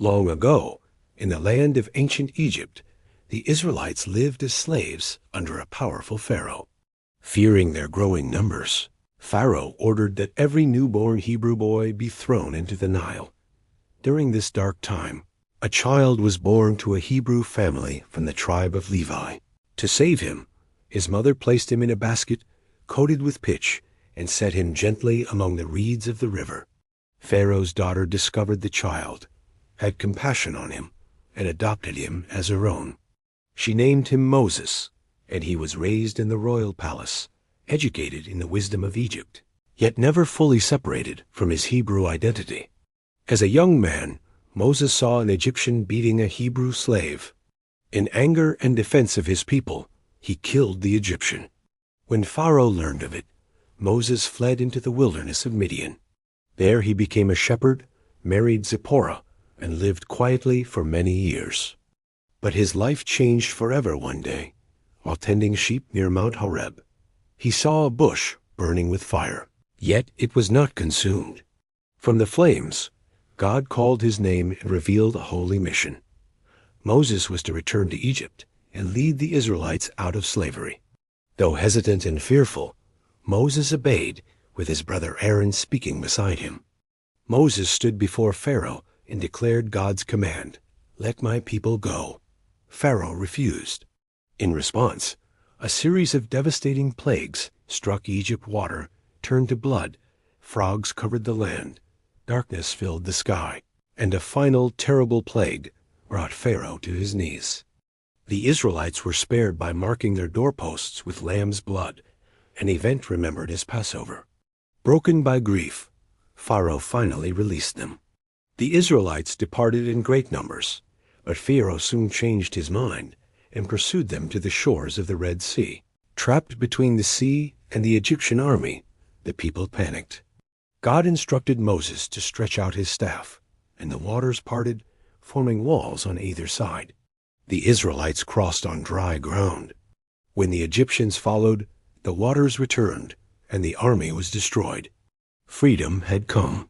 Long ago, in the land of ancient Egypt, the Israelites lived as slaves under a powerful Pharaoh. Fearing their growing numbers, Pharaoh ordered that every newborn Hebrew boy be thrown into the Nile. During this dark time, a child was born to a Hebrew family from the tribe of Levi. To save him, his mother placed him in a basket coated with pitch and set him gently among the reeds of the river. Pharaoh's daughter discovered the child, had compassion on him, and adopted him as her own. She named him Moses, and he was raised in the royal palace, educated in the wisdom of Egypt, yet never fully separated from his Hebrew identity. As a young man, Moses saw an Egyptian beating a Hebrew slave. In anger and defense of his people, he killed the Egyptian. When Pharaoh learned of it, Moses fled into the wilderness of Midian. There he became a shepherd, married Zipporah, and lived quietly for many years. But his life changed forever one day. While tending sheep near Mount Horeb, he saw a bush burning with fire, yet it was not consumed. From the flames, God called his name and revealed a holy mission. Moses was to return to Egypt and lead the Israelites out of slavery. Though hesitant and fearful, Moses obeyed, with his brother Aaron speaking beside him. Moses stood before Pharaoh and declared God's command, "Let my people go." Pharaoh refused. In response, a series of devastating plagues struck Egypt. Water turned to blood, frogs covered the land, darkness filled the sky, and a final terrible plague brought Pharaoh to his knees. The Israelites were spared by marking their doorposts with lamb's blood, an event remembered as Passover. Broken by grief, Pharaoh finally released them. The Israelites departed in great numbers, but Pharaoh soon changed his mind and pursued them to the shores of the Red Sea. Trapped between the sea and the Egyptian army, the people panicked. God instructed Moses to stretch out his staff, and the waters parted, forming walls on either side. The Israelites crossed on dry ground. When the Egyptians followed, the waters returned, and the army was destroyed. Freedom had come.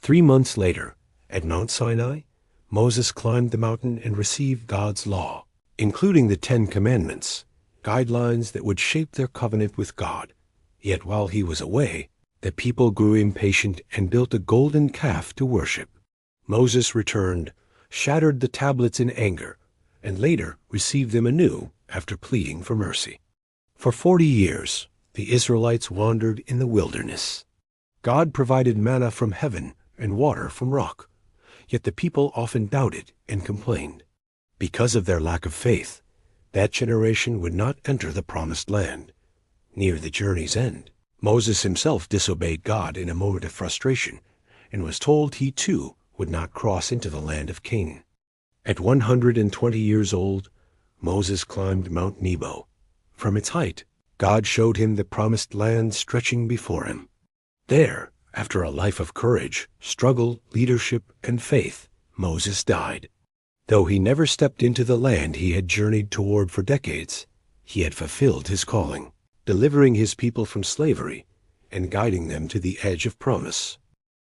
3 months later, at Mount Sinai, Moses climbed the mountain and received God's law, including the 10 Commandments, guidelines that would shape their covenant with God. Yet while he was away, the people grew impatient and built a golden calf to worship. Moses returned, shattered the tablets in anger, and later received them anew after pleading for mercy. For 40 years, the Israelites wandered in the wilderness. God provided manna from heaven and water from rock, yet the people often doubted and complained. Because of their lack of faith, that generation would not enter the promised land. Near the journey's end, Moses himself disobeyed God in a moment of frustration and was told he too would not cross into the land of Canaan. At 120 years old, Moses climbed Mount Nebo. From its height, God showed him the promised land stretching before him. There, after a life of courage, struggle, leadership, and faith, Moses died. Though he never stepped into the land he had journeyed toward for decades, he had fulfilled his calling, delivering his people from slavery and guiding them to the edge of promise.